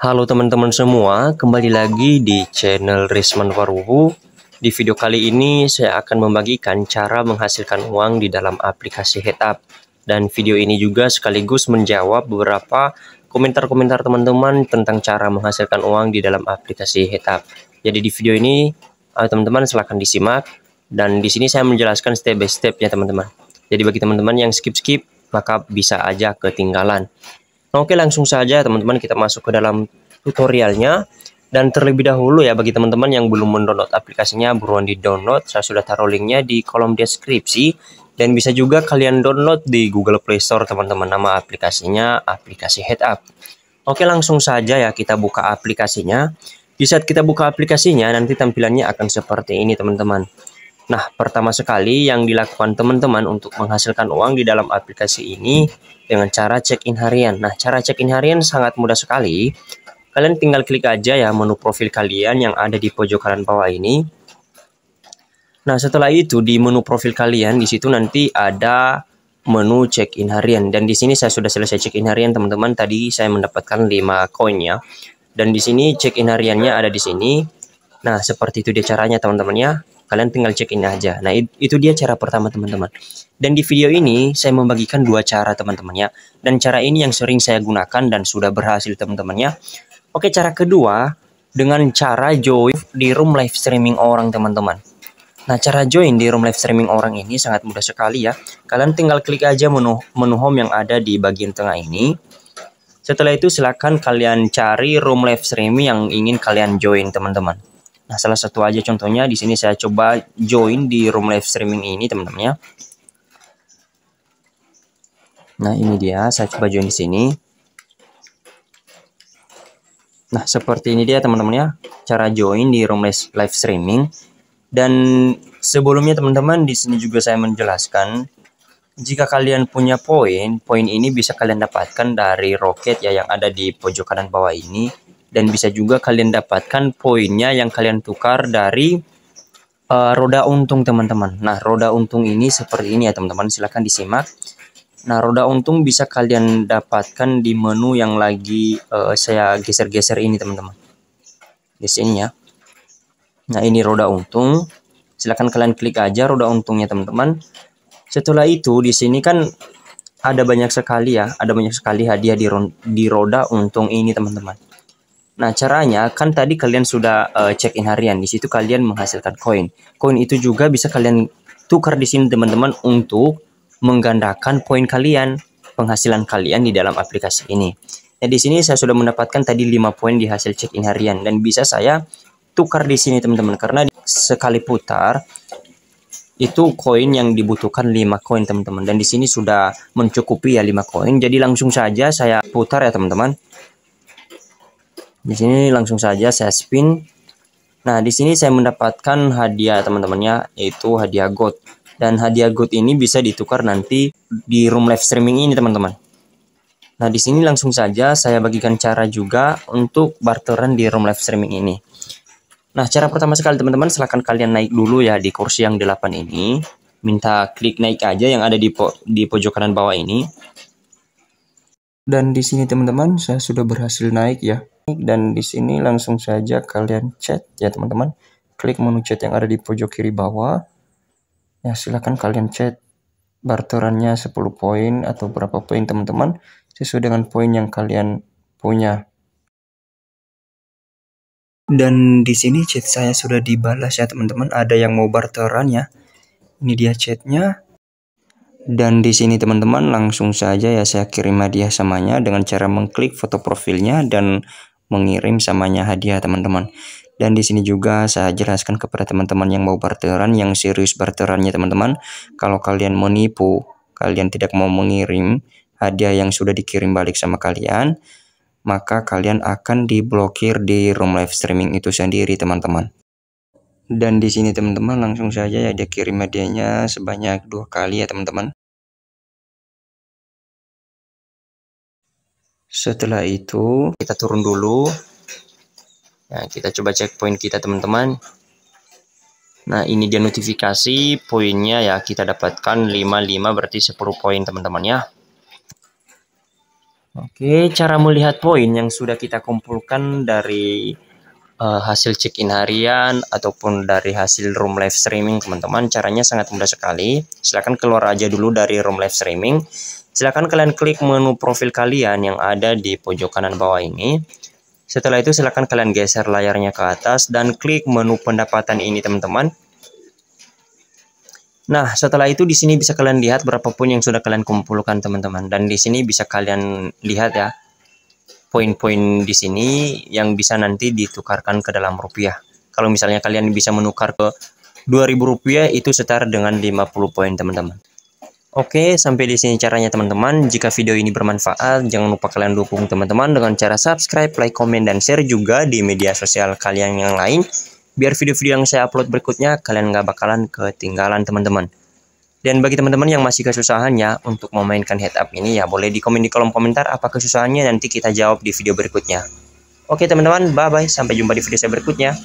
Halo teman-teman semua, kembali lagi di channel Risman Waruhu. Di video kali ini saya akan membagikan cara menghasilkan uang di dalam aplikasi Headup. Dan video ini juga sekaligus menjawab beberapa komentar-komentar teman-teman tentang cara menghasilkan uang di dalam aplikasi Headup. Jadi di video ini teman-teman silahkan disimak, dan di sini saya menjelaskan step by step ya teman-teman. Jadi bagi teman-teman yang skip-skip maka bisa aja ketinggalan. Oke, langsung saja teman-teman kita masuk ke dalam tutorialnya. Dan terlebih dahulu ya, bagi teman-teman yang belum mendownload aplikasinya, buruan di download. Saya sudah taruh linknya di kolom deskripsi. Dan bisa juga kalian download di Google Play Store teman-teman. Nama aplikasinya aplikasi Headup. Oke, langsung saja ya kita buka aplikasinya. Di saat kita buka aplikasinya nanti tampilannya akan seperti ini teman-teman. Nah, pertama sekali yang dilakukan teman-teman untuk menghasilkan uang di dalam aplikasi ini dengan cara check-in harian. Nah, cara check-in harian sangat mudah sekali. Kalian tinggal klik aja ya menu profil kalian yang ada di pojok kanan bawah ini. Nah, setelah itu di menu profil kalian di situ nanti ada menu check-in harian, dan di sini saya sudah selesai check-in harian teman-teman. Tadi saya mendapatkan 5 koin ya. Dan di sini check-in hariannya ada di sini. Nah, seperti itu dia caranya teman-teman ya. Kalian tinggal check in aja. Nah, itu dia cara pertama teman-teman. Dan di video ini saya membagikan dua cara teman-teman ya. Dan cara ini yang sering saya gunakan dan sudah berhasil teman-teman ya. Oke, cara kedua dengan cara join di room live streaming orang teman-teman. Nah, cara join di room live streaming orang ini sangat mudah sekali ya. Kalian tinggal klik aja menu home yang ada di bagian tengah ini. Setelah itu silakan kalian cari room live streaming yang ingin kalian join teman-teman. Nah, salah satu aja contohnya di sini saya coba join di room live streaming ini teman-teman ya. Nah, ini dia, saya coba join di sini. Nah, seperti ini dia teman-teman ya, cara join di room live streaming. Dan sebelumnya teman-teman di sini juga saya menjelaskan jika kalian punya poin ini bisa kalian dapatkan dari roket ya yang ada di pojok kanan bawah ini. Dan bisa juga kalian dapatkan poinnya yang kalian tukar dari roda untung teman-teman. Nah, roda untung ini seperti ini ya teman-teman, silahkan disimak. Nah, roda untung bisa kalian dapatkan di menu yang lagi saya geser-geser ini teman-teman. Di sini ya. Nah, ini roda untung. Silahkan kalian klik aja roda untungnya teman-teman. Setelah itu di sini kan ada banyak sekali ya, ada banyak sekali hadiah di roda untung ini teman-teman. Nah, caranya kan tadi kalian sudah check-in harian. Di situ kalian menghasilkan koin. Koin itu juga bisa kalian tukar di sini teman-teman untuk menggandakan poin kalian, penghasilan kalian di dalam aplikasi ini. Nah, di sini saya sudah mendapatkan tadi 5 poin di hasil check-in harian dan bisa saya tukar di sini teman-teman, karena sekali putar itu koin yang dibutuhkan 5 koin teman-teman, dan di sini sudah mencukupi ya 5 koin. Jadi langsung saja saya putar ya teman-teman. Di sini langsung saja saya spin. Nah, di sini saya mendapatkan hadiah teman-temannya, yaitu hadiah gold. Dan hadiah gold ini bisa ditukar nanti di room live streaming ini teman-teman. Nah, di sini langsung saja saya bagikan cara juga untuk barteran di room live streaming ini. Nah, cara pertama sekali teman-teman, silahkan kalian naik dulu ya di kursi yang 8 ini. Minta klik naik aja yang ada di pojok kanan bawah ini. Dan di sini teman-teman saya sudah berhasil naik ya. Dan di sini langsung saja kalian chat ya teman-teman. Klik menu chat yang ada di pojok kiri bawah. Ya, silahkan kalian chat. Barterannya 10 poin atau berapa poin teman-teman, sesuai dengan poin yang kalian punya. Dan di sini chat saya sudah dibalas ya teman-teman. Ada yang mau barteran ya. Ini dia chatnya. Dan di sini teman-teman langsung saja ya saya kirim hadiah samanya dengan cara mengklik foto profilnya dan mengirim samanya hadiah teman-teman. Dan di sini juga saya jelaskan kepada teman-teman yang mau barteran, yang serius barterannya teman-teman, kalau kalian menipu, kalian tidak mau mengirim hadiah yang sudah dikirim balik sama kalian, maka kalian akan diblokir di room live streaming itu sendiri teman-teman. Dan di sini teman-teman langsung saja ya dia kirim hadiahnya sebanyak 2 kali ya teman-teman. Setelah itu kita turun dulu. Nah, kita coba cek poin kita teman-teman. Nah, ini dia notifikasi poinnya ya, kita dapatkan 55 berarti 10 poin teman-teman ya. Oke, cara melihat poin yang sudah kita kumpulkan dari hasil check-in harian ataupun dari hasil room live streaming, teman-teman, caranya sangat mudah sekali. Silahkan keluar aja dulu dari room live streaming. Silahkan kalian klik menu profil kalian yang ada di pojok kanan bawah ini. Setelah itu silahkan kalian geser layarnya ke atas dan klik menu pendapatan ini, teman-teman. Nah, setelah itu di sini bisa kalian lihat berapapun yang sudah kalian kumpulkan, teman-teman. Dan di sini bisa kalian lihat ya, poin-poin di sini yang bisa nanti ditukarkan ke dalam rupiah. Kalau misalnya kalian bisa menukar ke 2.000 rupiah, itu setara dengan 50 poin, teman-teman. Oke, sampai di sini caranya, teman-teman. Jika video ini bermanfaat, jangan lupa kalian dukung teman-teman dengan cara subscribe, like, komen, dan share juga di media sosial kalian yang lain. Biar video-video yang saya upload berikutnya kalian nggak bakalan ketinggalan, teman-teman. Dan bagi teman-teman yang masih kesusahannya untuk memainkan head up ini, ya boleh di komen di kolom komentar apa kesusahannya, nanti kita jawab di video berikutnya. Oke teman-teman, bye-bye, sampai jumpa di video saya berikutnya.